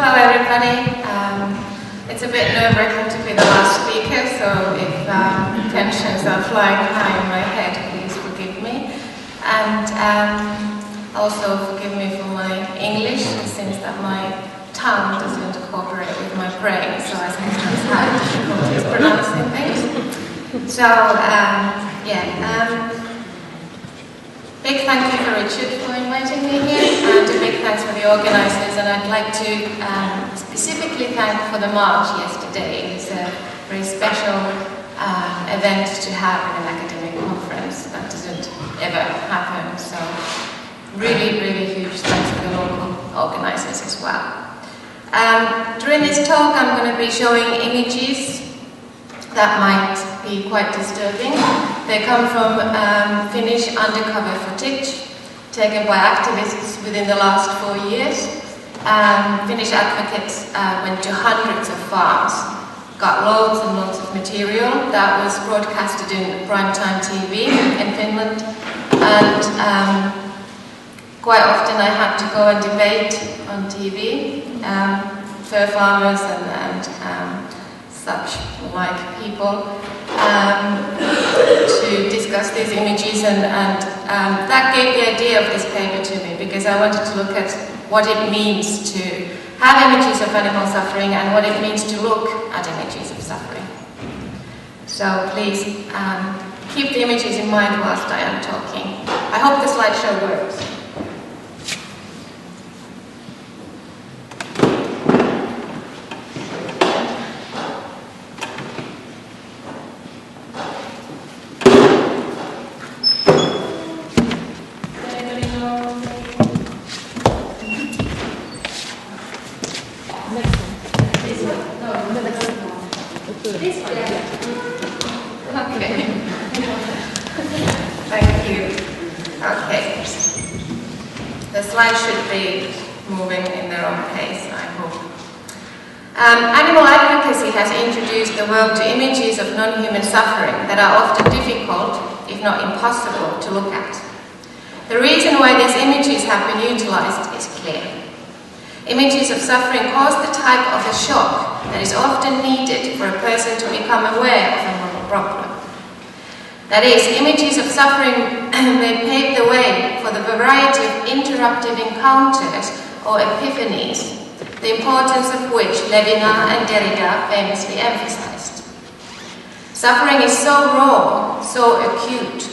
Hello everybody. It's a bit nerve-wracking to be the last speaker, so if tensions are flying high in my head, please forgive me. And also forgive me for my English, since that my tongue doesn't cooperate with my brain, so I sometimes have difficulties pronouncing things. So, big thank you for Richard for inviting me here, and a big thanks for the organisers, and I'd like to specifically thank for the march yesterday. It's a very special event to have in an academic conference. That doesn't ever happen, so really, really huge thanks to the local organisers as well. During this talk I'm going to be showing images that might be quite disturbing. They come from Finnish undercover footage taken by activists within the last 4 years. Finnish advocates went to hundreds of farms, got loads and loads of material that was broadcasted in primetime TV in Finland, and quite often I had to go and debate on TV, fur farmers and such like people, to discuss these images, and that gave the idea of this paper to me, because I wanted to look at what it means to have images of animal suffering and what it means to look at images of suffering. So please keep the images in mind whilst I am talking. I hope the slideshow works. Animal advocacy has introduced the world to images of non-human suffering that are often difficult, if not impossible, to look at. The reason why these images have been utilized is clear. Images of suffering cause the type of a shock that is often needed for a person to become aware of a moral problem. That is, images of suffering may pave the way for the variety of interruptive encounters or epiphanies, the importance of which Levinas and Derrida famously emphasized. Suffering is so raw, so acute,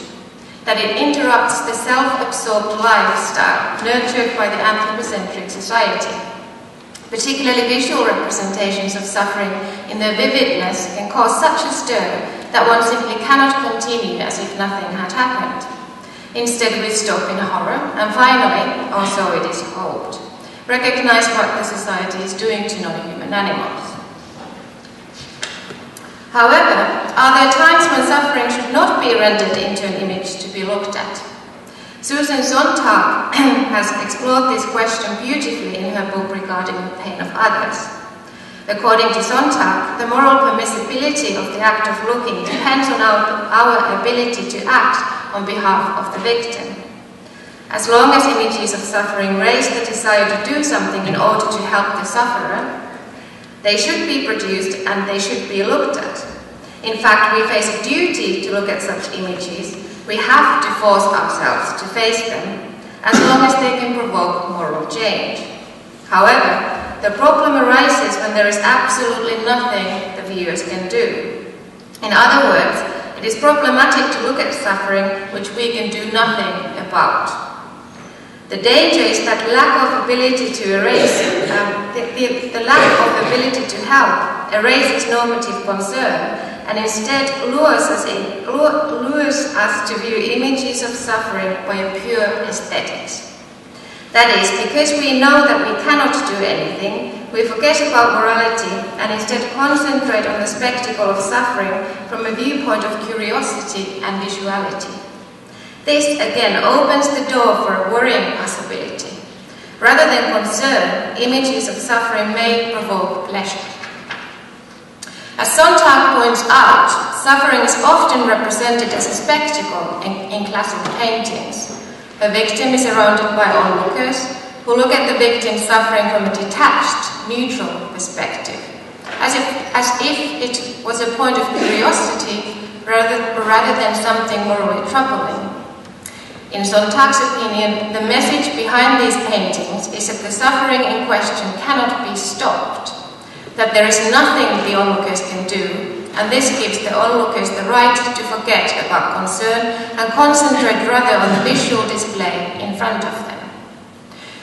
that it interrupts the self-absorbed lifestyle nurtured by the anthropocentric society. Particularly visual representations of suffering in their vividness can cause such a stir that one simply cannot continue as if nothing had happened. Instead, we stop in horror, and finally, also it is hoped, recognize what the society is doing to non-human animals. However, are there times when suffering should not be rendered into an image to be looked at? Susan Sontag has explored this question beautifully in her book regarding the pain of others. According to Sontag, the moral permissibility of the act of looking depends on our ability to act on behalf of the victim. As long as images of suffering raise the desire to do something in order to help the sufferer, they should be produced and they should be looked at. In fact, we face a duty to look at such images. We have to force ourselves to face them, as long as they can provoke moral change. However, the problem arises when there is absolutely nothing the viewers can do. In other words, it is problematic to look at suffering which we can do nothing about. The danger is that lack of ability to erase, the lack of ability to help erases normative concern, and instead lures us to view images of suffering by pure aesthetics. That is, because we know that we cannot do anything, we forget about morality and instead concentrate on the spectacle of suffering from a viewpoint of curiosity and visuality. This again opens the door for a worrying possibility. Rather than concern, images of suffering may provoke pleasure. As Sontag points out, suffering is often represented as a spectacle in classic paintings. A victim is surrounded by onlookers who look at the victim suffering from a detached, neutral perspective, as if it was a point of curiosity rather than something morally troubling. In Sontag's opinion, the message behind these paintings is that the suffering in question cannot be stopped, that there is nothing the onlookers can do, and this gives the onlookers the right to forget about concern and concentrate rather on the visual display in front of them.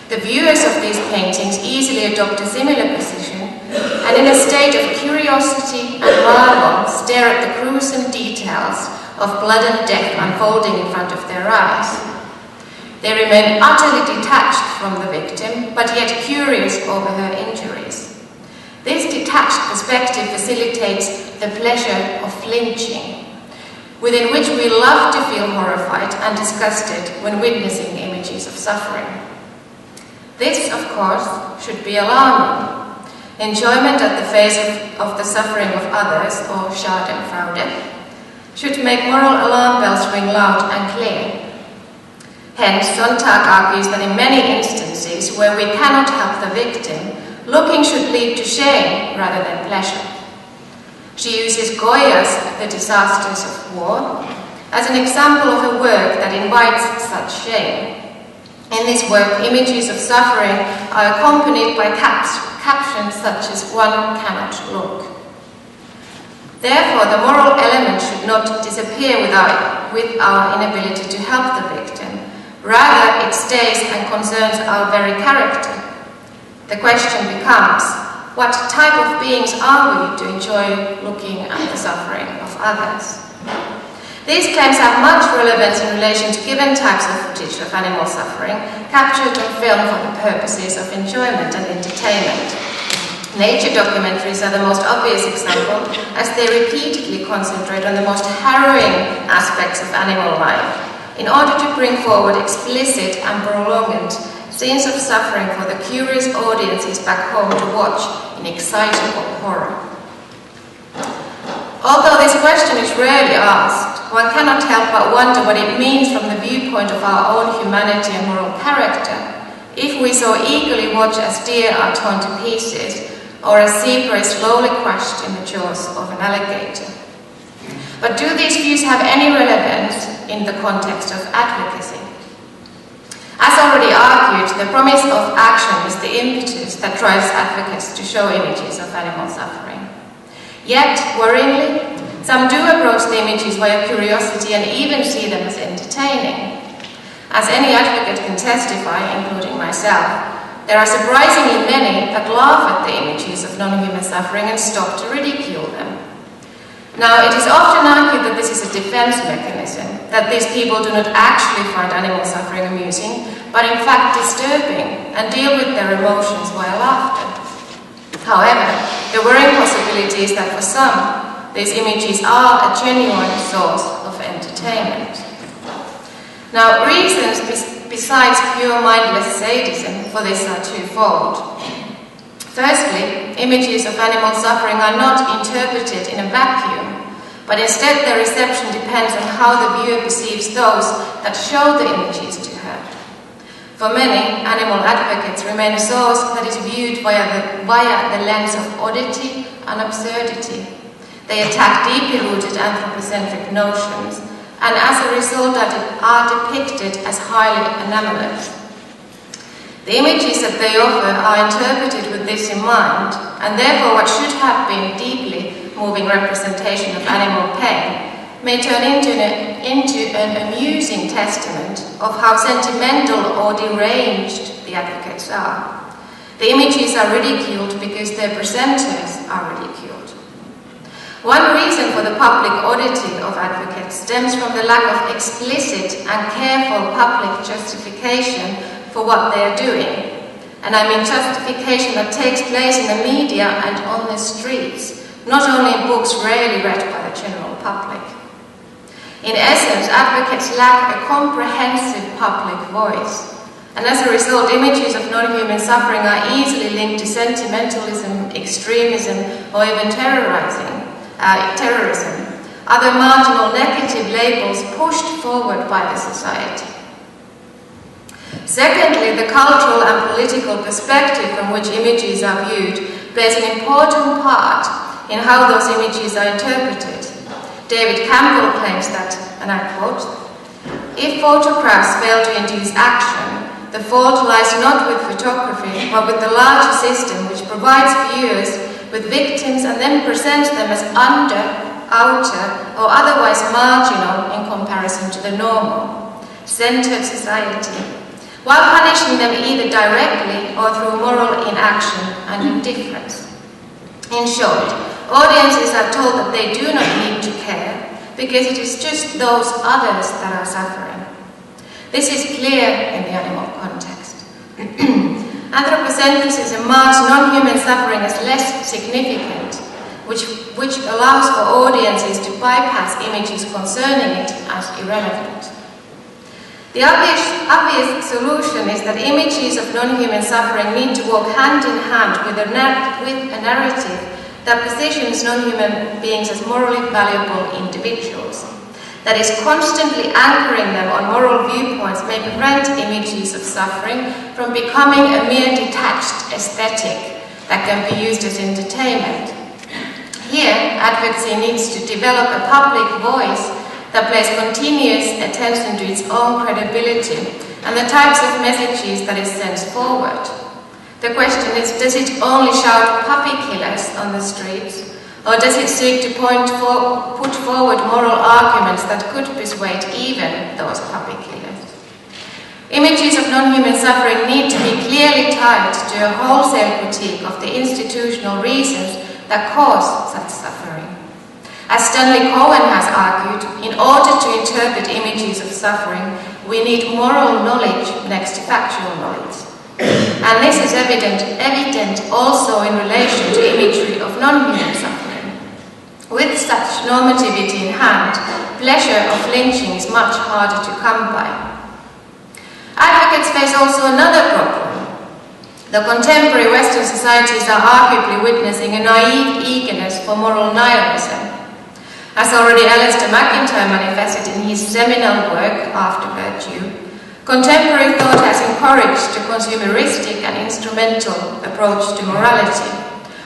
The viewers of these paintings easily adopt a similar position, and in a state of curiosity and marvel stare at the gruesome details of blood and death unfolding in front of their eyes. They remain utterly detached from the victim, but yet curious over her injuries. This detached perspective facilitates the pleasure of flinching, within which we love to feel horrified and disgusted when witnessing images of suffering. This, of course, should be alarming. Enjoyment at the face of the suffering of others, or Schadenfreude, should make moral alarm bells ring loud and clear. Hence, Sontag argues that in many instances where we cannot help the victim, looking should lead to shame rather than pleasure. She uses Goya's The Disasters of War as an example of a work that invites such shame. In this work, images of suffering are accompanied by captions such as "one cannot look." Therefore, the moral element should not disappear with our inability to help the victim. Rather, it stays and concerns our very character. The question becomes, what type of beings are we to enjoy looking at the suffering of others? These claims have much relevance in relation to given types of footage of animal suffering captured on film for the purposes of enjoyment and entertainment. Nature documentaries are the most obvious example, as they repeatedly concentrate on the most harrowing aspects of animal life, in order to bring forward explicit and prolonged scenes of suffering for the curious audiences back home to watch in excitable horror. Although this question is rarely asked, one cannot help but wonder what it means from the viewpoint of our own humanity and moral character, if we so eagerly watch as deer are torn to pieces, or as zebra is slowly crushed in the jaws of an alligator. But do these views have any relevance in the context of advocacy? As already argued, the promise of action is the impetus that drives advocates to show images of animal suffering. Yet, worryingly, some do approach the images via curiosity and even see them as entertaining. As any advocate can testify, including myself, there are surprisingly many that laugh at the images of non-human suffering and stop to ridicule them. Now, it is often argued that this is a defense mechanism, that these people do not actually find animal suffering amusing, but in fact disturbing, and deal with their emotions via laughter. However, the worrying possibility is that for some, these images are a genuine source of entertainment. Now, reasons besides pure mindless sadism for this are twofold. Firstly, images of animal suffering are not interpreted in a vacuum, but instead their reception depends on how the viewer perceives those that show the images to her. For many, animal advocates remain a source that is viewed via the lens of oddity and absurdity. They attack deeply rooted anthropocentric notions, and as a result are depicted as highly anomalous. The images that they offer are interpreted with this in mind, and therefore what should have been deeply moving representation of animal pain may turn into an amusing testament of how sentimental or deranged the advocates are. The images are ridiculed because their presenters are ridiculed. One reason for the public oddity of advocates stems from the lack of explicit and careful public justification for what they are doing. And I mean justification that takes place in the media and on the streets, not only in books rarely read by the general public. In essence, advocates lack a comprehensive public voice, and as a result, images of non-human suffering are easily linked to sentimentalism, extremism, or even terrorism, other marginal negative labels pushed forward by the society. Secondly, the cultural and political perspective from which images are viewed plays an important part in how those images are interpreted. David Campbell claims that, and I quote, "If photographs fail to induce action, the fault lies not with photography, but with the larger system which provides viewers with victims and then presents them as under, outer, or otherwise marginal in comparison to the normal, centered society, while punishing them either directly or through moral inaction and indifference." In short, audiences are told that they do not need to care because it is just those others that are suffering. This is clear in the animal context. Anthropocentrism marks non-human suffering as less significant, which allows for audiences to bypass images concerning it as irrelevant. The obvious solution is that images of non-human suffering need to walk hand in hand with a narrative that positions non-human beings as morally valuable individuals, that is constantly anchoring them on moral viewpoints may prevent images of suffering from becoming a mere detached aesthetic that can be used as entertainment. Here, advocacy needs to develop a public voice that pays continuous attention to its own credibility and the types of messages that it sends forward. The question is, does it only shout puppy killers on the streets, or does it seek to put forward moral arguments that could persuade even those puppy killers? Images of non-human suffering need to be clearly tied to a wholesale critique of the institutional reasons that cause such suffering. As Stanley Cohen has argued, in order to interpret images of suffering, we need moral knowledge next to factual knowledge. And this is evident also in relation to imagery of non-human suffering. With such normativity in hand, pleasure of lynching is much harder to come by. Advocates face also another problem. The contemporary Western societies are arguably witnessing a naive eagerness for moral nihilism. As already Alistair MacIntyre manifested in his seminal work, After Virtue, contemporary thought has encouraged a consumeristic and instrumental approach to morality.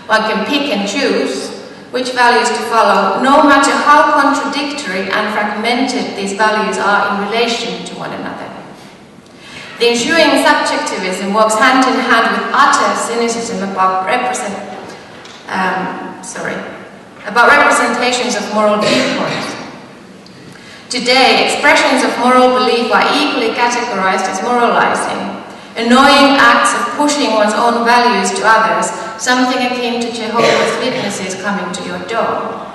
One can pick and choose which values to follow, no matter how contradictory and fragmented these values are in relation to one another. The ensuing subjectivism walks hand in hand with utter cynicism about representations of moral viewpoints. Today, expressions of moral belief are equally categorized as moralizing, annoying acts of pushing one's own values to others, something akin to Jehovah's Witnesses coming to your door.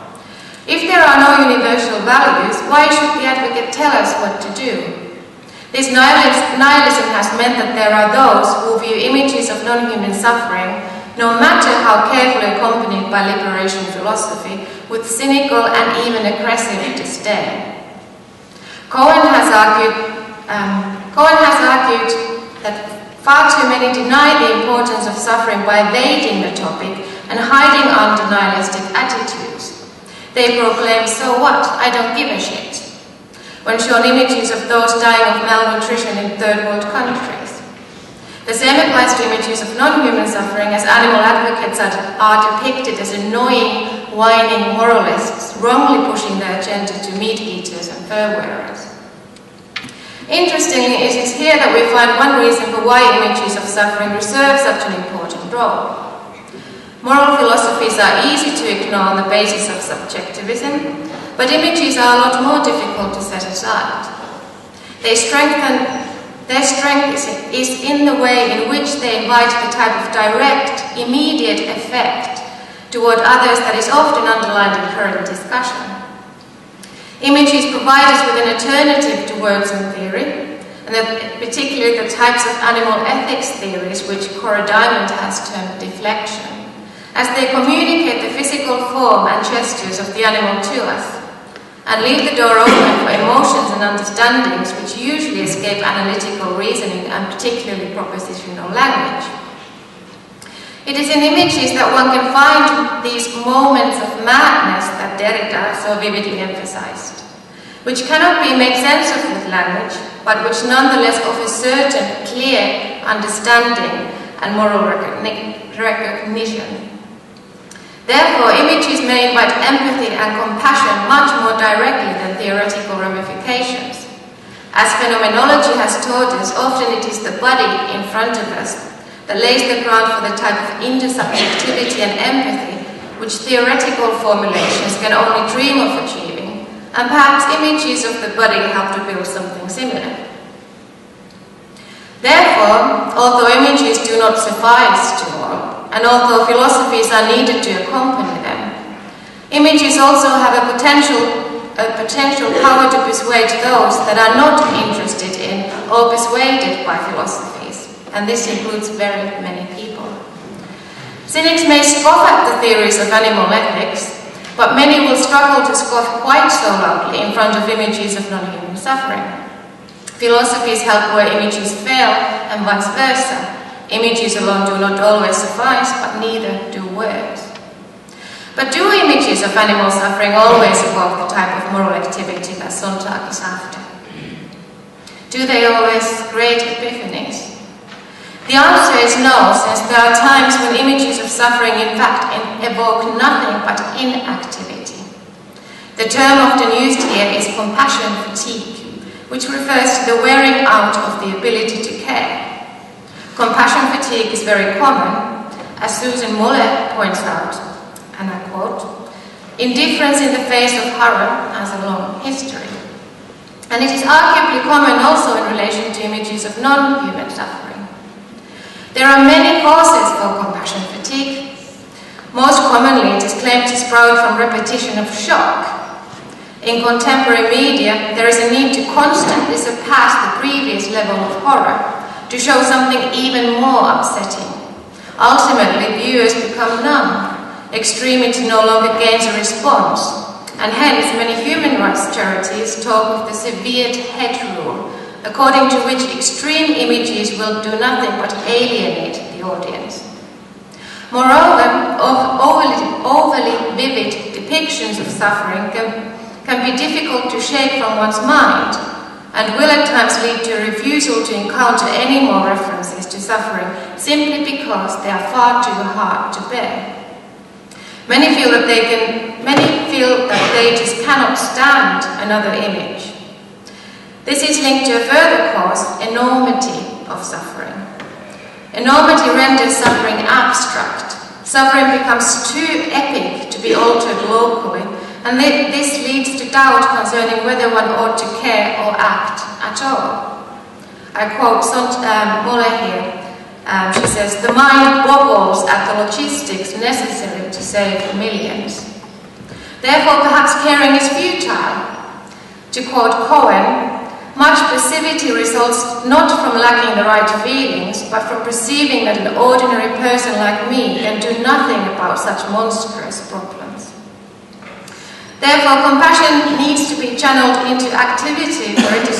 If there are no universal values, why should the advocate tell us what to do? This nihilism has meant that there are those who view images of non-human suffering, no matter how carefully accompanied by liberation philosophy, with cynical and even aggressive disdain. Cohen has argued that far too many deny the importance of suffering by evading the topic and hiding under nihilistic attitudes. They proclaim, "So what? I don't give a shit," when shown images of those dying of malnutrition in third world countries. The same applies to images of non-human suffering, as animal advocates are depicted as annoying, whining moralists, wrongly pushing their agenda to meat eaters and fur wearers. Interestingly, it is here that we find one reason for why images of suffering reserve such an important role. Moral philosophies are easy to ignore on the basis of subjectivism, but images are a lot more difficult to set aside. Their strength is in the way in which they invite the type of direct, immediate effect toward others that is often underlined in current discussion. Images provide us with an alternative to words and theory, and particularly the types of animal ethics theories which Cora Diamond has termed deflection, as they communicate the physical form and gestures of the animal to us, and leave the door open for emotions and understandings which usually escape analytical reasoning and particularly propositional language. It is in images that one can find these moments of madness that Derrida so vividly emphasized, which cannot be made sense of with language, but which nonetheless offers certain clear understanding and moral recognition. Therefore, images may invite empathy and compassion much more directly than theoretical ramifications. As phenomenology has taught us, often it is the body in front of us that lays the ground for the type of intersubjectivity and empathy which theoretical formulations can only dream of achieving, and perhaps images of the body help to build something similar. Therefore, although images do not suffice to all, and although philosophies are needed to accompany them, images also have a potential power to persuade those that are not interested in or persuaded by philosophies, and this includes very many people. Cynics may scoff at the theories of animal ethics, but many will struggle to scoff quite so loudly in front of images of non-human suffering. Philosophies help where images fail, and vice versa. Images alone do not always suffice, but neither do words. But do images of animal suffering always evoke the type of moral activity that Sontag is after? Do they always create epiphanies? The answer is no, since there are times when images of suffering in fact evoke nothing but inactivity. The term often used here is compassion fatigue, which refers to the wearing out of the ability to care. Compassion fatigue is very common, as Susan Moller points out, and I quote, "Indifference in the face of horror has a long history." And it is arguably common also in relation to images of non-human suffering. There are many causes for compassion fatigue. Most commonly, it is claimed to sprout from repetition of shock. In contemporary media, there is a need to constantly surpass the previous level of horror, to show something even more upsetting. Ultimately, viewers become numb. Extremity no longer gains a response, and hence many human rights charities talk of the severed head rule, according to which extreme images will do nothing but alienate the audience. Moreover, overly vivid depictions of suffering can be difficult to shake from one's mind, and will at times lead to a refusal to encounter any more references to suffering simply because they are far too hard to bear. Many feel that they just cannot stand another image. This is linked to a further cause, enormity of suffering. Enormity renders suffering abstract. Suffering becomes too epic to be altered locally, and this leads to doubt concerning whether one ought to care or act at all. I quote Moller here. She says, "The mind boggles at the logistics necessary to save millions. Therefore, perhaps caring is futile." To quote Cohen, "Much passivity results not from lacking the right feelings, but from perceiving that an ordinary person like me can do nothing about such monstrous problems." Therefore, compassion needs to be channeled into activity for it to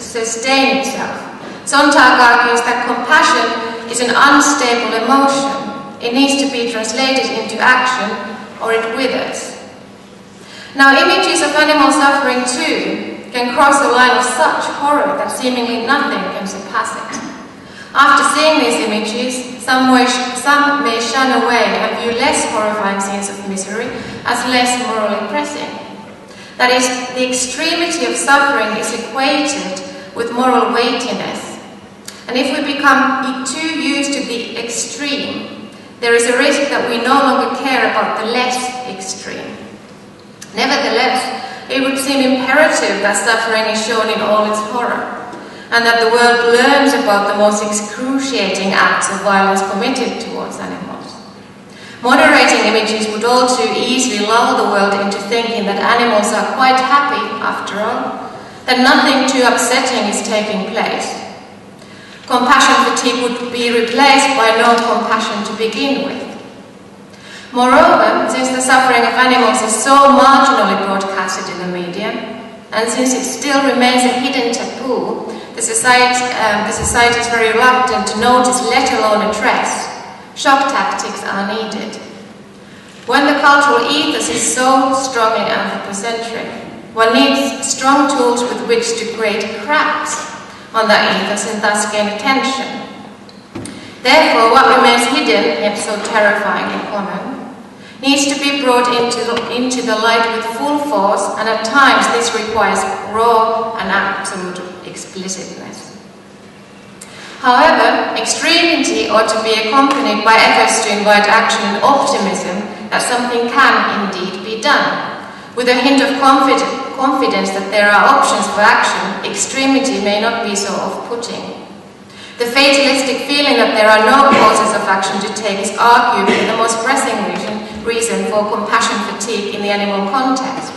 sustain itself. Sontag argues that compassion is an unstable emotion. It needs to be translated into action, or it withers. Now, images of animal suffering too can cross a line of such horror that seemingly nothing can surpass it. After seeing these images, some may shun away and view less horrifying scenes of misery as less morally pressing. That is, the extremity of suffering is equated with moral weightiness. And if we become too used to the extreme, there is a risk that we no longer care about the less extreme. Nevertheless, it would seem imperative that suffering is shown in all its horror, and that the world learns about the most excruciating acts of violence committed towards animals. Moderating images would all too easily lull the world into thinking that animals are quite happy, after all, that nothing too upsetting is taking place. Compassion fatigue would be replaced by no compassion to begin with. Moreover, since the suffering of animals is so marginally broadcasted in the media, and since it still remains a hidden taboo, the society is very reluctant to notice, let alone address. Shock tactics are needed. When the cultural ethos is so strongly anthropocentric, One needs strong tools with which to create cracks on that ethos and thus gain attention. Therefore, what remains hidden, yet so terrifyingly common, needs to be brought into the light with full force, and at times this requires raw and absolute explicitness. However, extremity ought to be accompanied by efforts to invite action and optimism that something can indeed be done. With a hint of confidence that there are options for action, extremity may not be so off-putting. The fatalistic feeling that there are no causes of action to take is arguably the most pressing reason for compassion fatigue in the animal context.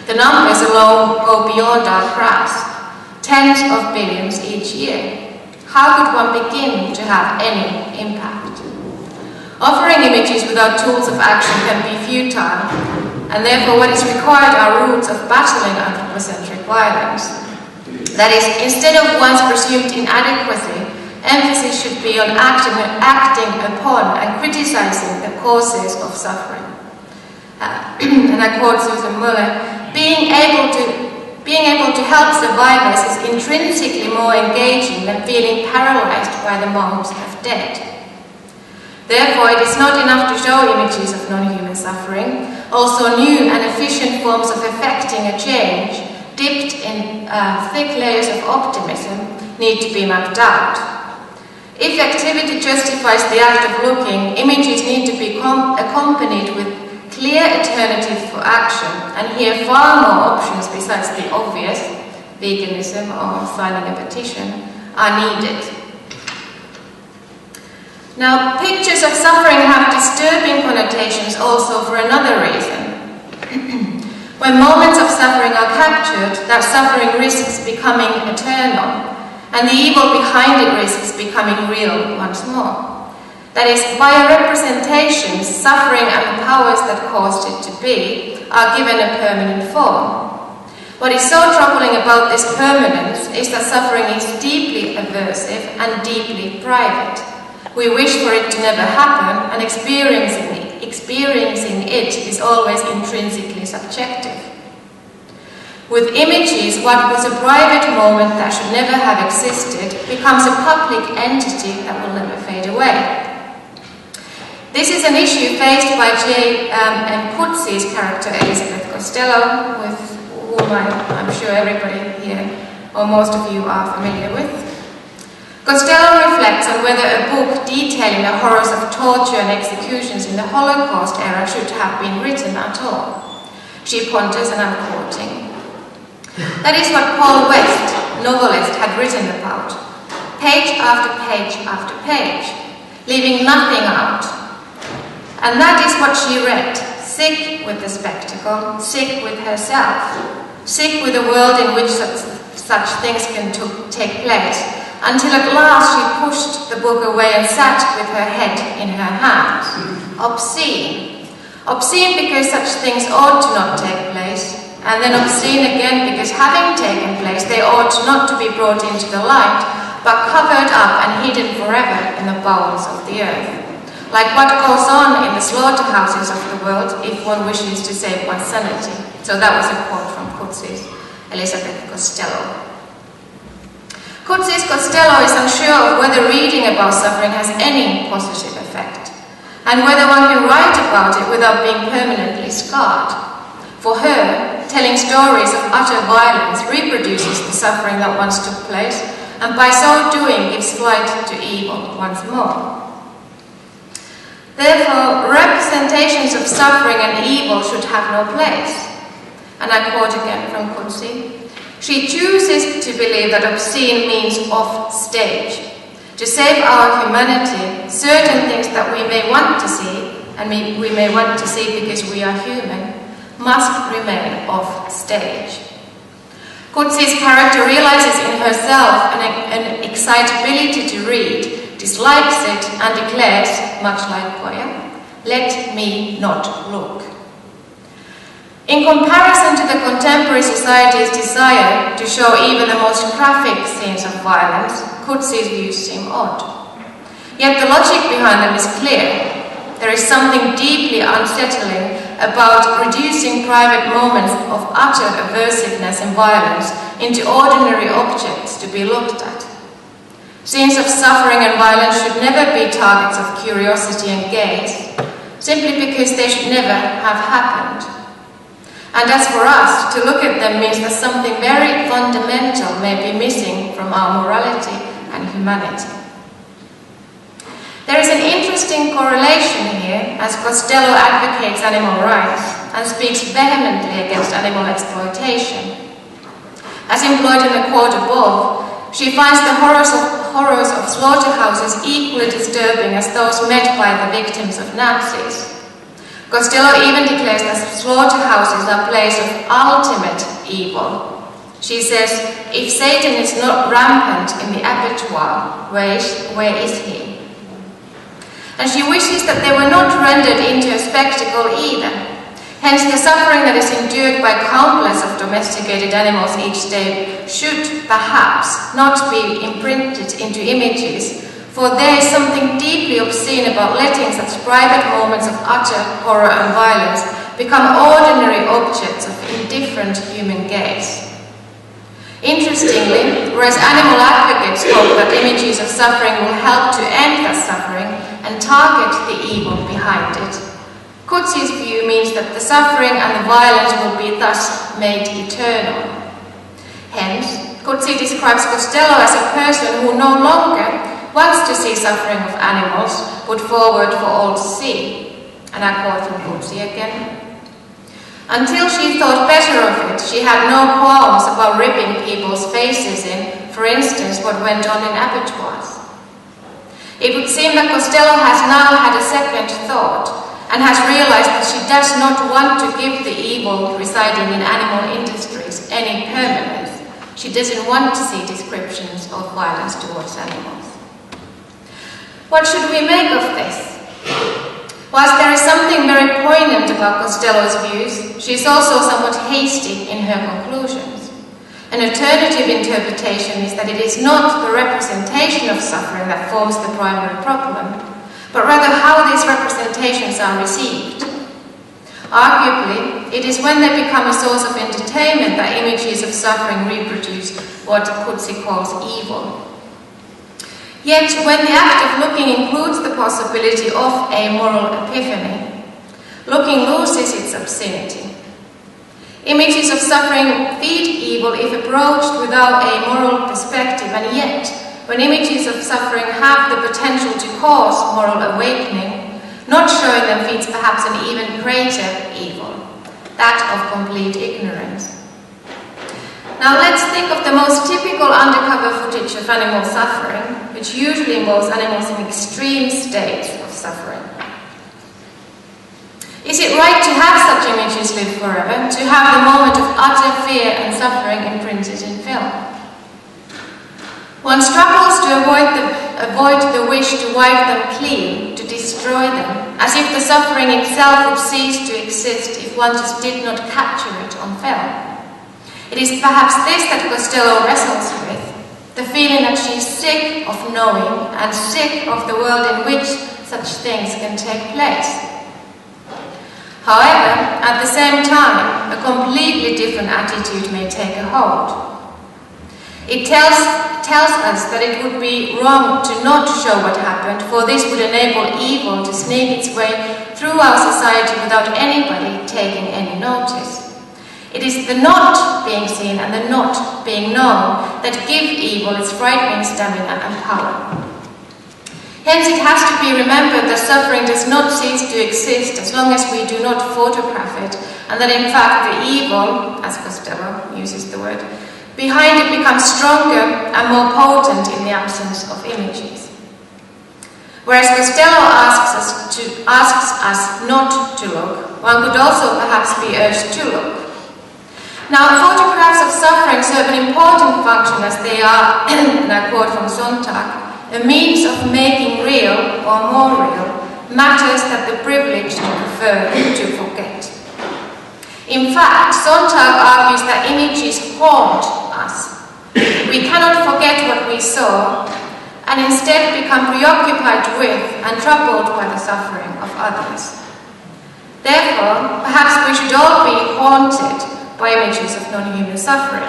The numbers alone go beyond our grasp, tens of billions each year. How could one begin to have any impact? Offering images without tools of action can be futile, and therefore what is required are routes of battling anthropocentric violence. That is, instead of one's presumed inadequacy, emphasis should be on acting upon and criticizing the causes of suffering. And I quote Susan Muller, being able to help survivors is intrinsically more engaging than feeling paralyzed by the moment of death. Therefore, it is not enough to show images of non-human suffering. Also, new and efficient forms of effecting a change, dipped in thick layers of optimism, need to be mapped out. If activity justifies the act of looking, images need to be accompanied with clear alternatives for action, and here far more options besides the obvious, veganism or signing a petition, are needed. Now, pictures of suffering have disturbing connotations also for another reason. When moments of suffering are captured, that suffering risks becoming eternal, and the evil behind it risks becoming real once more. That is, by a representation, suffering and the powers that caused it to be are given a permanent form. What is so troubling about this permanence is that suffering is deeply aversive and deeply private. We wish for it to never happen, and experiencing it is always intrinsically subjective. With images, what was a private moment that should never have existed becomes a public entity that will never fade away. This is an issue faced by J.M. Coetzee's character Elizabeth Costello, with whom I'm sure everybody here, or most of you, are familiar with. Costello reflects on whether a book detailing the horrors of torture and executions in the Holocaust era should have been written at all. She ponders, and I'm quoting, "That is what Paul West, novelist, had written about, page after page after page, leaving nothing out. And that is what she read, sick with the spectacle, sick with herself, sick with a world in which such things can take place, until at last she pushed the book away and sat with her head in her hands. Obscene. Obscene because such things ought to not take place, and then obscene again because having taken place, they ought not to be brought into the light, but covered up and hidden forever in the bowels of the earth. Like what goes on in the slaughterhouses of the world if one wishes to save one's sanity." So that was a quote from Coetzee's Elizabeth Costello. Coetzee's Costello is unsure of whether reading about suffering has any positive effect, and whether one can write about it without being permanently scarred. For her, telling stories of utter violence reproduces the suffering that once took place, and by so doing gives flight to evil once more. Therefore, representations of suffering and evil should have no place. And I quote again from Coetzee, "She chooses to believe that obscene means off stage. To save our humanity, certain things that we may want to see, and we may want to see because we are human, must remain off stage." Coetzee's character realizes in herself an excitability to read, dislikes it, and declares, much like Goya, "Let me not look." In comparison to the contemporary society's desire to show even the most graphic scenes of violence, Coetzee's views seem odd. Yet the logic behind them is clear. There is something deeply unsettling about reducing private moments of utter aversiveness and violence into ordinary objects to be looked at. Scenes of suffering and violence should never be targets of curiosity and gaze, simply because they should never have happened. And as for us, to look at them means that something very fundamental may be missing from our morality and humanity. There is an interesting correlation here, as Costello advocates animal rights and speaks vehemently against animal exploitation. As employed in the quote above, she finds the horrors of slaughterhouses equally disturbing as those met by the victims of Nazis. Costello even declares that slaughterhouses are a place of ultimate evil. She says, if Satan is not rampant in the abattoir, where is he? And she wishes that they were not rendered into a spectacle either. Hence, the suffering that is endured by countless of domesticated animals each day should, perhaps, not be imprinted into images, for there is something deeply obscene about letting such private moments of utter horror and violence become ordinary objects of indifferent human gaze. Interestingly, whereas animal advocates hope that images of suffering will help to end that suffering and target the evil behind it, Coetzee's view means that the suffering and the violence will be thus made eternal. Hence, Coetzee describes Costello as a person who no longer wants to see suffering of animals put forward for all to see. And I quote from Coetzee again. Until she thought better of it, she had no qualms about ripping people's faces in, for instance, what went on in abattoirs. It would seem that Costello has now had a second thought and has realized that she does not want to give the evil residing in animal industries any permanence. She doesn't want to see descriptions of violence towards animals. What should we make of this? Whilst there is something very poignant about Costello's views, she is also somewhat hasty in her conclusions. An alternative interpretation is that it is not the representation of suffering that forms the primary problem, but rather how these representations are received. Arguably, it is when they become a source of entertainment that images of suffering reproduce what Coetzee calls evil. Yet, when the act of looking includes the possibility of a moral epiphany, looking loses its obscenity. Images of suffering feed evil if approached without a moral perspective, and yet, when images of suffering have the potential to cause moral awakening, not showing them feeds perhaps an even greater evil, that of complete ignorance. Now let's think of the most typical undercover footage of animal suffering, which usually involves animals in extreme states of suffering. Is it right to have such images live forever, to have the moment of utter fear and suffering imprinted in film? One struggles to avoid the wish to wipe them clean, to destroy them, as if the suffering itself would cease to exist if one just did not capture it on film. It is perhaps this that Costello wrestles with, the feeling that she is sick of knowing and sick of the world in which such things can take place. However, at the same time, a completely different attitude may take a hold. It tells us that it would be wrong to not show what happened, for this would enable evil to sneak its way through our society without anybody taking any notice. It is the not being seen and the not being known that give evil its frightening stamina and power. Hence, it has to be remembered that suffering does not cease to exist as long as we do not photograph it, and that in fact the evil, as Costello uses the word, behind it becomes stronger and more potent in the absence of images. Whereas Costello asks us not to look, one could also perhaps be urged to look. Now, photographs of suffering serve an important function as they are, and I quote from Sontag, a means of making real, or more real, matters that the privileged prefer to forget. In fact, Sontag argues that images haunt us. We cannot forget what we saw, and instead become preoccupied with and troubled by the suffering of others. Therefore, perhaps we should all be haunted by images of non-human suffering.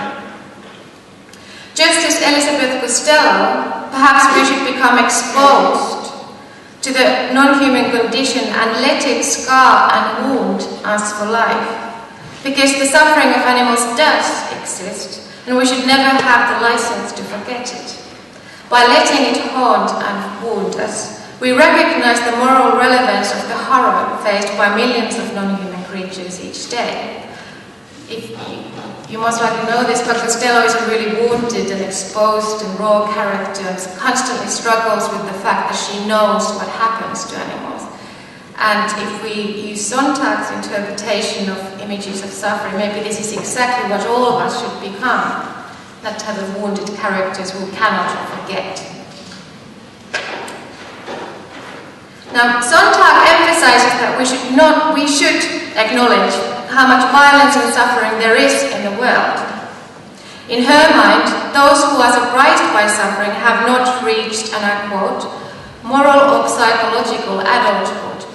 Just as Elizabeth Costello, perhaps we should become exposed to the non-human condition and let it scar and wound us for life. Because the suffering of animals does exist, and we should never have the license to forget it. By letting it haunt and wound us, we recognize the moral relevance of the horror faced by millions of non-human creatures each day. You most likely know this, but Costello is a really wounded and exposed and raw character and constantly struggles with the fact that she knows what happens to animals. And if we use Sontag's interpretation of images of suffering, maybe this is exactly what all of us should become, that type of wounded characters who cannot forget. Now, Sontag emphasizes that we should acknowledge how much violence and suffering there is in the world. In her mind, those who are surprised by suffering have not reached, and I quote, moral or psychological adulthood.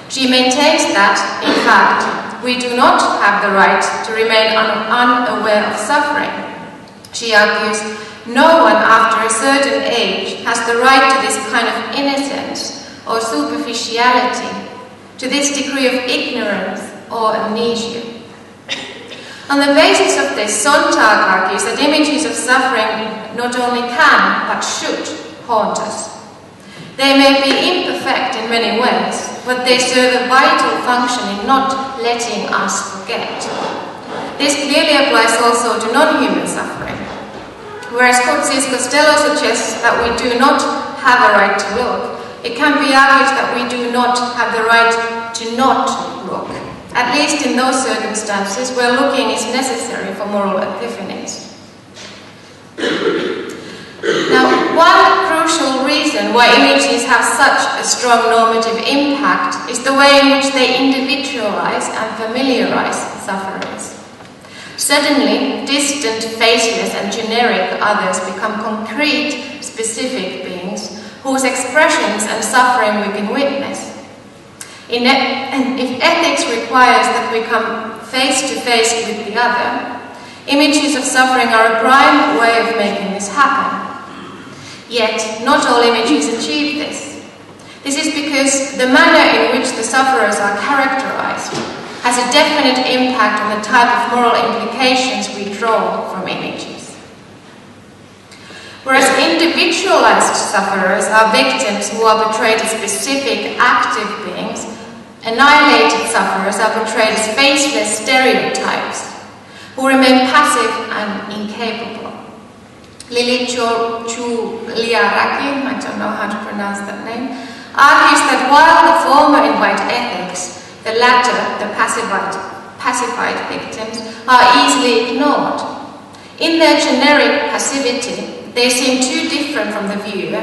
She maintains that, in fact, we do not have the right to remain unaware of suffering. She argues, no one after a certain age has the right to this kind of innocence or superficiality, to this degree of ignorance or amnesia. On the basis of this, Sontag argues that images of suffering not only can, but should haunt us. They may be imperfect in many ways, but they serve a vital function in not letting us forget. This clearly applies also to non-human suffering. Whereas Costello suggests that we do not have a right to look, it can be argued that we do not have the right to not look, at least in those circumstances where looking is necessary for moral epiphanies. Now, one crucial reason why images have such a strong normative impact is the way in which they individualize and familiarize sufferers. Suddenly, distant, faceless and generic others become concrete, specific beings whose expressions and suffering we can witness. If ethics requires that we come face to face with the other, images of suffering are a prime way of making this happen. Yet, not all images achieve this. This is because the manner in which the sufferers are characterized has a definite impact on the type of moral implications we draw from images. Whereas individualized sufferers are victims who are portrayed as specific, active beings, annihilated sufferers are portrayed as faceless stereotypes who remain passive and incapable. Lili Chuliaraki, I don't know how to pronounce that name, argues that while the former invite ethics, the latter, the pacified victims, are easily ignored. In their generic passivity, they seem too different from the viewer,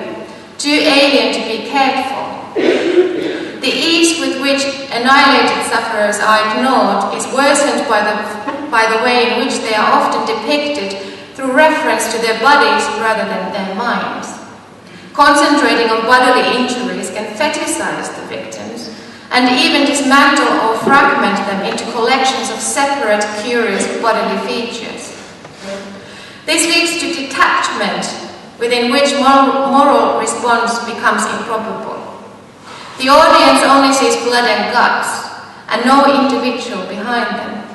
too alien to be cared for. The ease with which annihilated sufferers are ignored is worsened by the way in which they are often depicted through reference to their bodies rather than their minds. Concentrating on bodily injuries can fetishize the victims and even dismantle or fragment them into collections of separate, curious bodily features. This leads to detachment, within which moral response becomes improbable. The audience only sees blood and guts, and no individual behind them.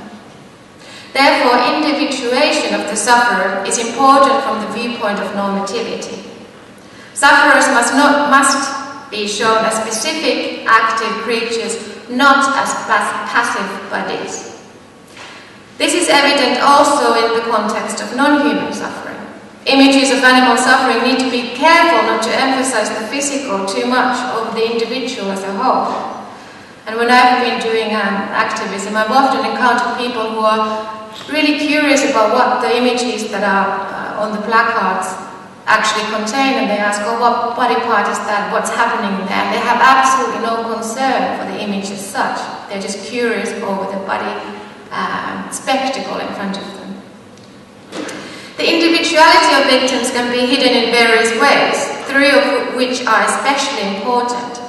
Therefore, individuation of the sufferer is important from the viewpoint of normativity. Sufferers must be shown as specific, active creatures, not as passive bodies. This is evident also in the context of non-human suffering. Images of animal suffering need to be careful not to emphasize the physical too much over the individual as a whole. And when I've been doing activism, I've often encountered people who are really curious about what the images that are on the placards actually contain, and they ask, oh, what body part is that? What's happening there? And they have absolutely no concern for the image as such. They're just curious over the body spectacle in front of them. The individuality of victims can be hidden in various ways, three of which are especially important.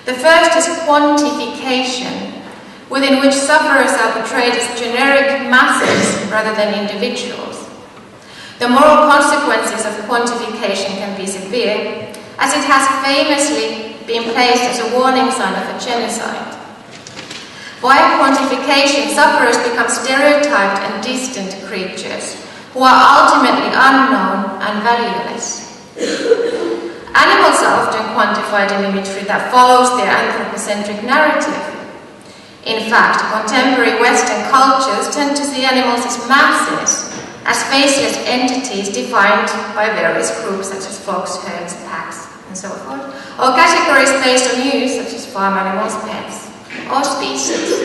The first is quantification, within which sufferers are portrayed as generic masses rather than individuals. The moral consequences of quantification can be severe, as it has famously been placed as a warning sign of a genocide. Via quantification, sufferers become stereotyped and distant creatures who are ultimately unknown and valueless. Animals are often quantified in imagery that follows their anthropocentric narrative. In fact, contemporary Western cultures tend to see animals as masses, as faceless entities defined by various groups such as flocks, herds, packs, and so forth, or categories based on use such as farm animals, pets, or species.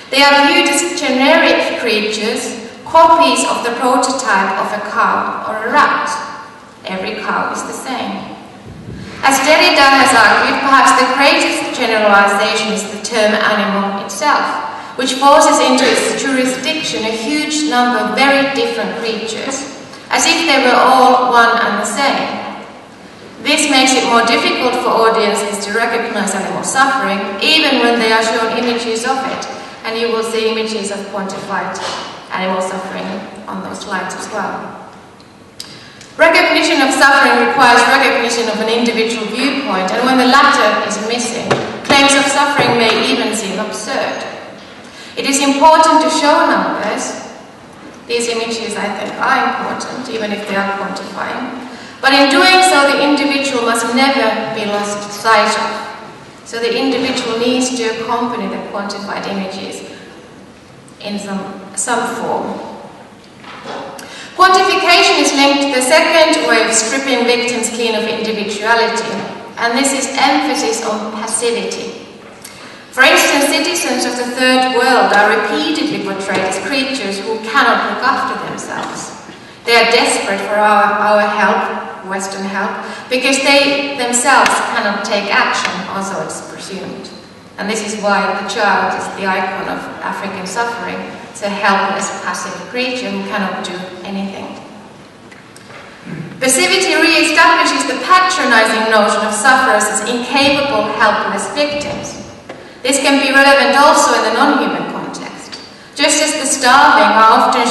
They are viewed as generic creatures, copies of the prototype of a cow or a rat. Every cow is the same. As Derrida has argued, perhaps the greatest generalization is the term animal itself, which forces into its jurisdiction a huge number of very different creatures, as if they were all one and the same. This makes it more difficult for audiences to recognize animal suffering, even when they are shown images of it, and you will see images of quantified animal suffering on those slides as well. Recognition of suffering requires recognition of an individual viewpoint, and when the latter is missing, claims of suffering may even seem absurd. It is important to show numbers. These images, I think, are important, even if they are quantifying. But in doing so, the individual must never be lost sight of. So the individual needs to accompany the quantified images in some form. Quantification is linked to the second way of stripping victims clean of individuality, and this is emphasis on passivity. For instance, citizens of the Third World are repeatedly portrayed as creatures who cannot look after themselves. They are desperate for our help, Western help, because they themselves cannot take action, also it's presumed. And this is why the child is the icon of African suffering. It's a helpless, passive creature who cannot do anything. Passivity re-establishes the patronizing notion of sufferers as incapable, helpless victims. This can be relevant also in the non-human context. Just as the starving are often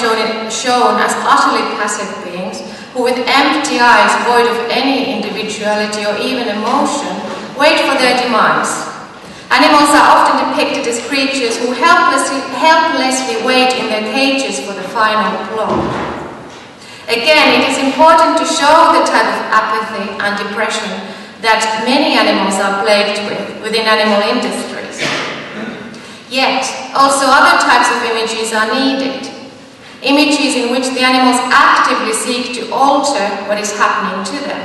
shown as utterly passive beings, who with empty eyes, void of any individuality or even emotion, wait for their demise. Animals are often depicted as creatures who helplessly wait in their cages for the final blow. Again, it is important to show the type of apathy and depression that many animals are plagued with within animal industries. Yet, also other types of images are needed. Images in which the animals actively seek to alter what is happening to them,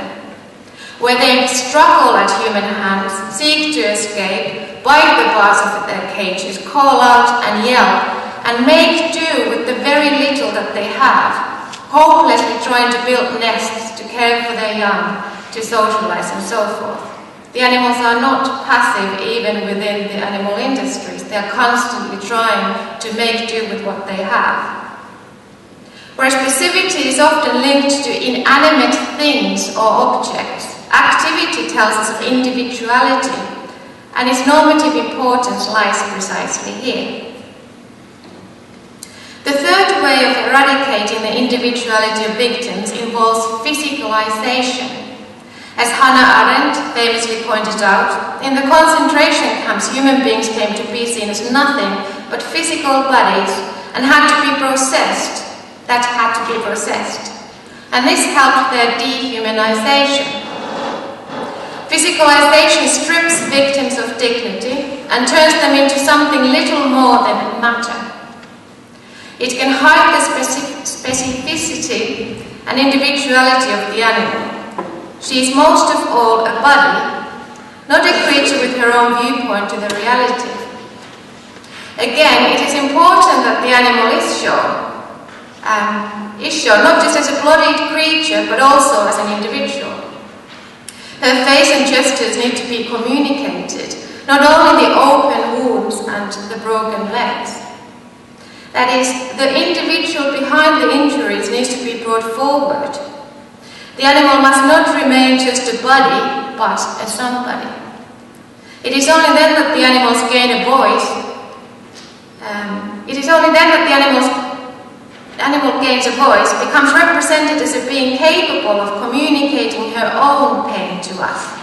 where they struggle at human hands, seek to escape, bite the bars of their cages, call out and yell, and make do with the very little that they have, hopelessly trying to build nests, to care for their young, to socialize and so forth. The animals are not passive even within the animal industries. They are constantly trying to make do with what they have. Whereas passivity is often linked to inanimate things or objects, activity tells us of individuality, and its normative importance lies precisely here. The third way of eradicating the individuality of victims involves physicalization. As Hannah Arendt famously pointed out, in the concentration camps human beings came to be seen as nothing but physical bodies and had to be processed. And this helped their dehumanization. Physicalization strips victims of dignity and turns them into something little more than matter. It can hide the specificity and individuality of the animal. She is most of all a body, not a creature with her own viewpoint to the reality. Again, it is important that the animal is shown not just as a bloodied creature, but also as an individual. Her face and gestures need to be communicated, not only the open wounds and the broken legs. That is, the individual behind the injuries needs to be brought forward. The animal must not remain just a body, but a somebody. It is only then that the animals gain a voice. It is only then that the animal gains a voice, becomes represented as a being capable of communicating her own pain to us.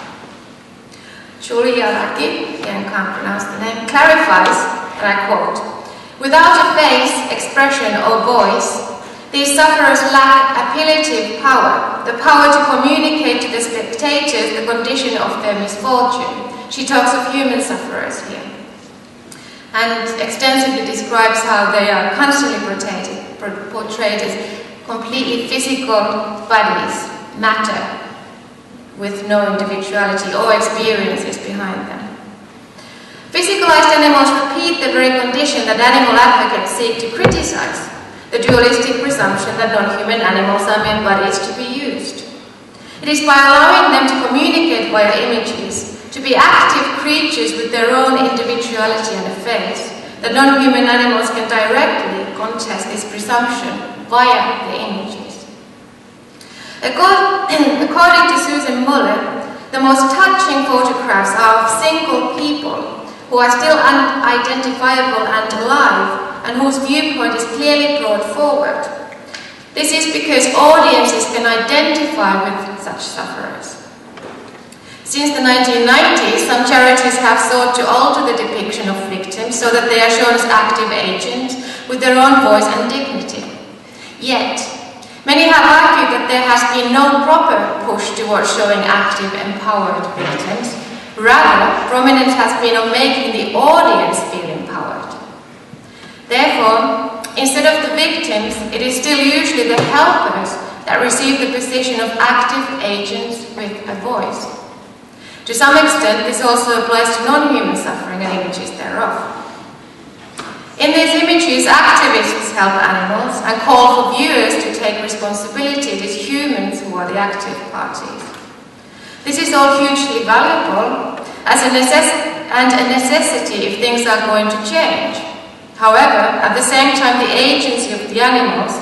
Julia Raki, again can't pronounce the name, clarifies, and I quote, "Without a face, expression or voice, these sufferers lack appellative power, the power to communicate to the spectators the condition of their misfortune." She talks of human sufferers here, and extensively describes how they are constantly portrayed as completely physical bodies, matter, with no individuality or experiences behind them. Physicalized animals repeat the very condition that animal advocates seek to criticize, the dualistic presumption that non-human animals are mere bodies to be used. It is by allowing them to communicate via images, to be active creatures with their own individuality and a face, that non-human animals can directly contest this presumption via the images. According to Susan Muller, the most touching photographs are of single people who are still unidentifiable and alive, and whose viewpoint is clearly brought forward. This is because audiences can identify with such sufferers. Since the 1990s, some charities have sought to alter the depiction of victims so that they are shown as active agents with their own voice and dignity. Yet, many have argued that there has been no proper push towards showing active, empowered victims. Rather, prominence has been on making the audience feel empowered. Therefore, instead of the victims, it is still usually the helpers that receive the position of active agents with a voice. To some extent, this also applies to non-human suffering and images thereof. In these images, activists help animals and call for viewers to take responsibility. It is humans who are the active parties. This is all hugely valuable as a necessity if things are going to change. However, at the same time, the agency of the animals,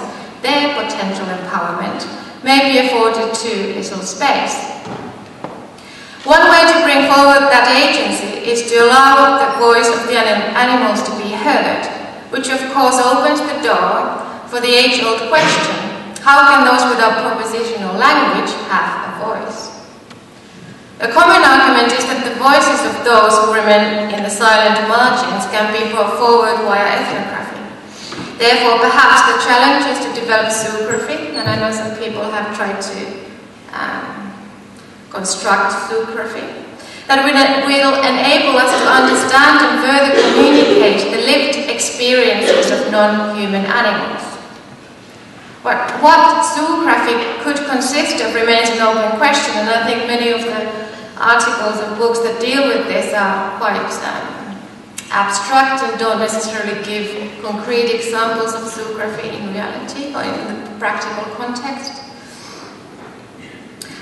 their potential empowerment, may be afforded too little space. One way to bring forward that agency is to allow the voice of the animals to be heard, which of course opens the door for the age-old question, how can those without propositional language have a voice? A common argument is that the voices of those who remain in the silent margins can be brought forward via ethnography. Therefore, perhaps the challenge is to develop zoography, and I know some people have tried to construct zoography, that will enable us to understand and further communicate the lived experiences of non-human animals. What zoography could consist of remains an open question, and I think many of the articles and books that deal with this are quite abstract and don't necessarily give concrete examples of zoography in reality or in the practical context.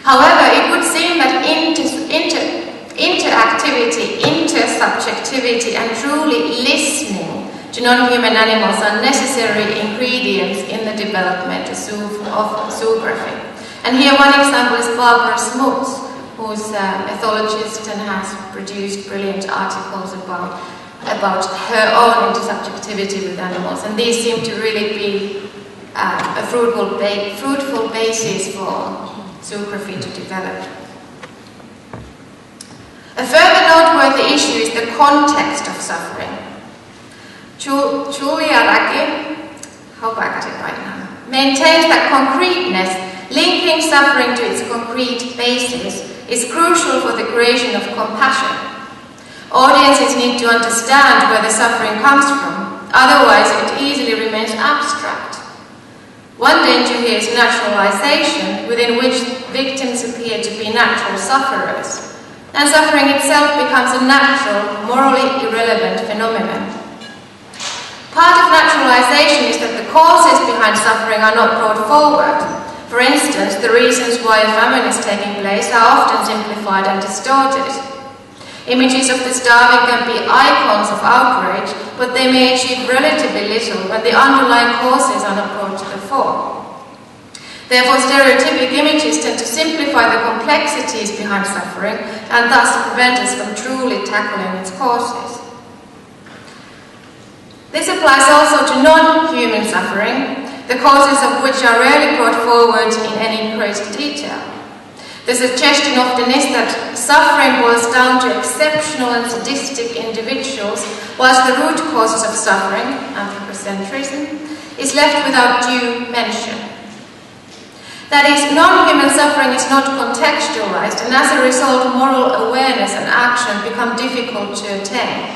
However, it would seem that interactivity, intersubjectivity, and truly listening to non-human animals are necessary ingredients in the development of zoography. And here one example is Barbara Smuts, who's an ethologist and has produced brilliant articles about her own intersubjectivity with animals. And these seem to really be a fruitful basis for zoography to develop. A further noteworthy issue is the context of suffering. Julia Raki, hope I got it right now, maintains that concreteness, linking suffering to its concrete basis, is crucial for the creation of compassion. Audiences need to understand where the suffering comes from, otherwise it easily remains abstract. One danger here is naturalization, within which victims appear to be natural sufferers, and suffering itself becomes a natural, morally irrelevant phenomenon. Part of naturalization is that the causes behind suffering are not brought forward. For instance, the reasons why a famine is taking place are often simplified and distorted. Images of the starving can be icons of outrage, but they may achieve relatively little when the underlying causes are not brought to the fore. Therefore, stereotypic images tend to simplify the complexities behind suffering and thus prevent us from truly tackling its causes. This applies also to non-human suffering, the causes of which are rarely brought forward in any great detail. The suggestion often is that suffering boils down to exceptional and sadistic individuals, whilst the root causes of suffering, anthropocentrism, is left without due mention. That is, non-human suffering is not contextualized, and as a result, moral awareness and action become difficult to attain.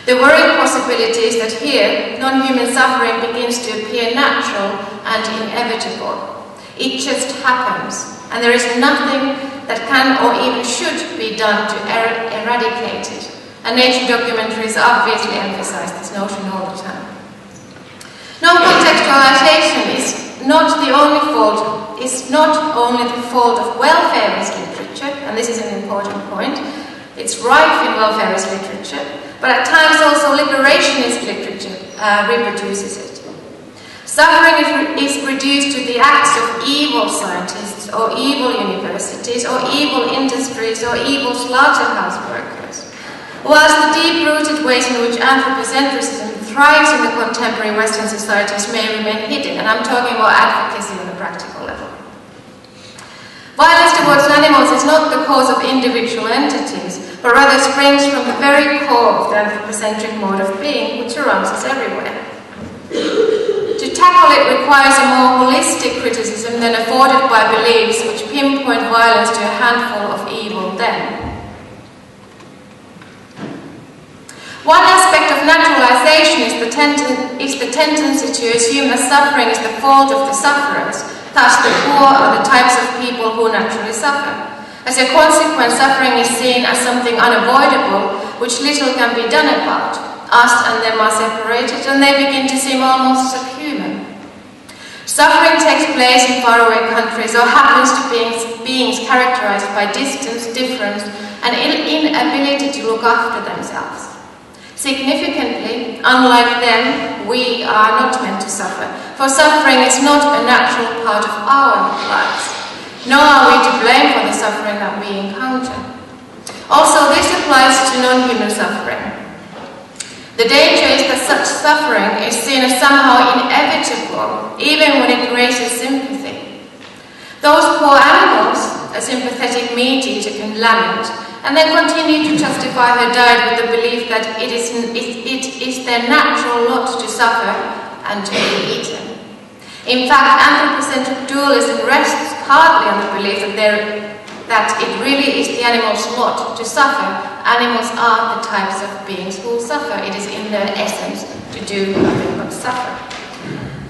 The worrying possibility is that here, non-human suffering begins to appear natural and inevitable. It just happens, and there is nothing that can or even should be done to eradicate it. And nature documentaries obviously emphasize this notion all the time. Non-contextualization is not only the fault of welfareist literature, and this is an important point. It's rife in welfareist literature, but at times also liberationist literature reproduces it. Suffering is reduced to the acts of evil scientists, or evil universities, or evil industries, or evil slaughterhouse workers. Whilst the deep-rooted ways in which anthropocentrism thrives in the contemporary Western societies may remain hidden, and I'm talking about advocacy on a practical level. Violence towards animals is not the cause of individual entities, but rather springs from the very core of the anthropocentric mode of being which surrounds us everywhere. To tackle it requires a more holistic criticism than afforded by beliefs which pinpoint violence to a handful of evil then. One aspect of naturalization is the tendency to assume that suffering is the fault of the sufferers, thus the poor are the types of people who naturally suffer. As a consequence, suffering is seen as something unavoidable, which little can be done about. Us and them are separated, and they begin to seem almost subhuman. Suffering takes place in faraway countries, or happens to beings characterized by distance, difference, and inability to look after themselves. Significantly, unlike them, we are not meant to suffer, for suffering is not a natural part of our lives, nor are we to blame for the suffering that we encounter. Also, this applies to non-human suffering. The danger is that such suffering is seen as somehow inevitable, even when it raises sympathy. Those poor animals, a sympathetic meat-eater can lament, and then continue to justify her diet with the belief that it is their natural lot to suffer and to be eaten. In fact, anthropocentric dualism rests hardly on the belief that it really is the animal's lot to suffer. Animals are the types of beings who suffer. It is in their essence to do nothing but suffer.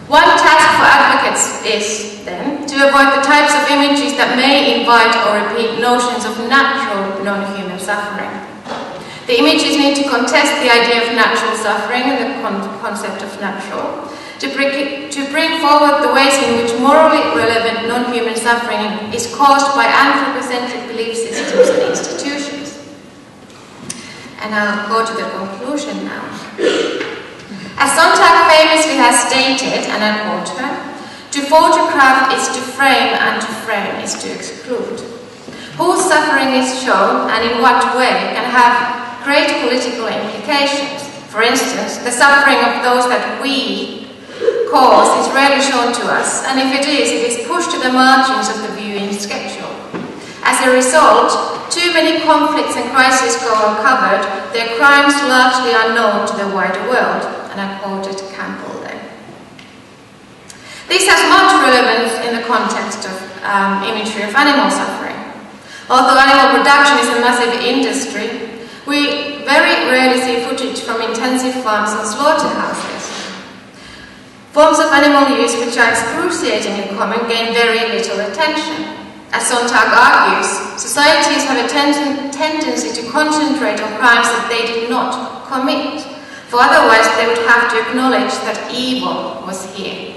One task for advocates is, then, to avoid the types of images that may invite or repeat notions of natural non-human suffering. The images need to contest the idea of natural suffering and the concept of natural, to bring forward the ways in which morally relevant non-human suffering is caused by anthropocentric belief systems and institutions. And I'll go to the conclusion now. As Sontag famously has stated, and I quote her, "To photograph is to frame, and to frame is to exclude." Whose suffering is shown, and in what way, can have great political implications. For instance, the suffering of those that we cause is rarely shown to us, and if it is pushed to the margins of the viewing schedule. As a result, too many conflicts and crises go uncovered, their crimes largely unknown to the wider world, and I quoted Campbell there. This has much relevance in the context of imagery of animal suffering. Although animal production is a massive industry, we very rarely see footage from intensive farms and slaughterhouses. Forms of animal use which are excruciating in common gain very little attention. As Sontag argues, societies have a tendency to concentrate on crimes that they did not commit, for otherwise they would have to acknowledge that evil was here.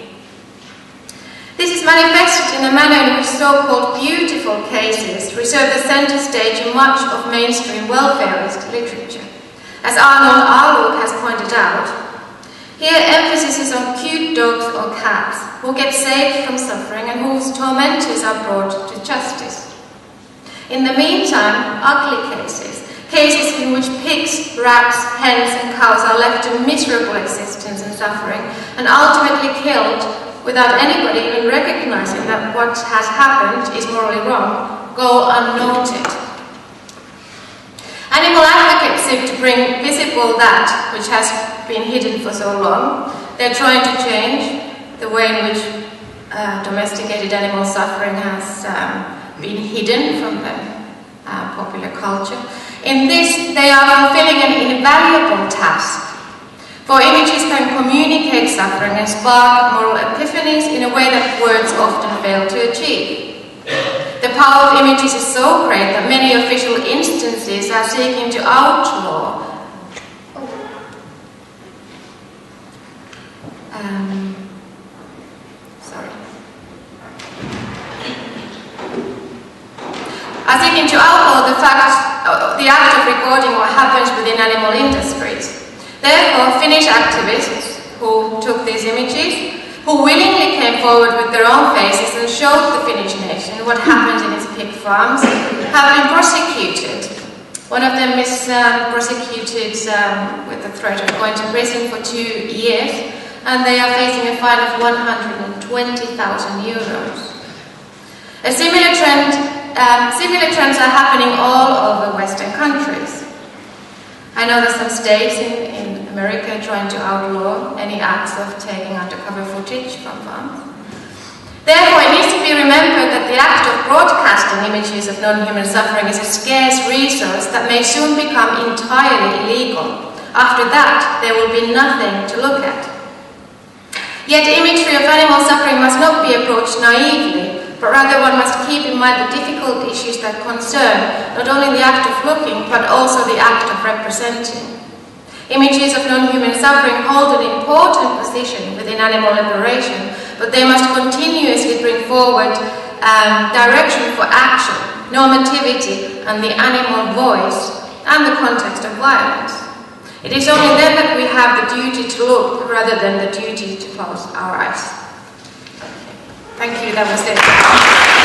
This is manifested in the manner in which so-called beautiful cases reserve the center stage in much of mainstream welfareist literature. As Arnold Arluk has pointed out, Here emphasis is on cute dogs or cats who get saved from suffering and whose tormentors are brought to justice. In the meantime, ugly cases in which pigs, rats, hens and cows are left to miserable existence and suffering and ultimately killed without anybody even recognizing that what has happened is morally wrong, go unnoted. Animal advocates seek to bring visible that which has been hidden for so long. They're trying to change the way in which domesticated animal suffering has been hidden from the popular culture. In this, they are fulfilling an invaluable task. For images can communicate suffering and spark moral epiphanies in a way that words often fail to achieve. The power of images is so great that many official instances are seeking to outlaw the act of recording what happens within animal industries. Therefore, Finnish activists who took these images, who willingly came forward with their own faces and showed the Finnish nation what happens in its pig farms, have been prosecuted. One of them is prosecuted with the threat of going to prison for 2 years, and they are facing a fine of 120,000 euros. A similar trends are happening all over Western countries. I know that some states in America are trying to outlaw any acts of taking undercover footage from farms. Therefore, it needs to be remembered that the act of broadcasting images of non-human suffering is a scarce resource that may soon become entirely illegal. After that, there will be nothing to look at. Yet imagery of animal suffering must not be approached naively, but rather one must keep in mind the difficult issues that concern not only the act of looking, but also the act of representing. Images of non-human suffering hold an important position within animal liberation, but they must continuously bring forward direction for action, normativity, and the animal voice, and the context of violence. It is only then that we have the duty to look rather than the duty to close our eyes. Thank you, that was it.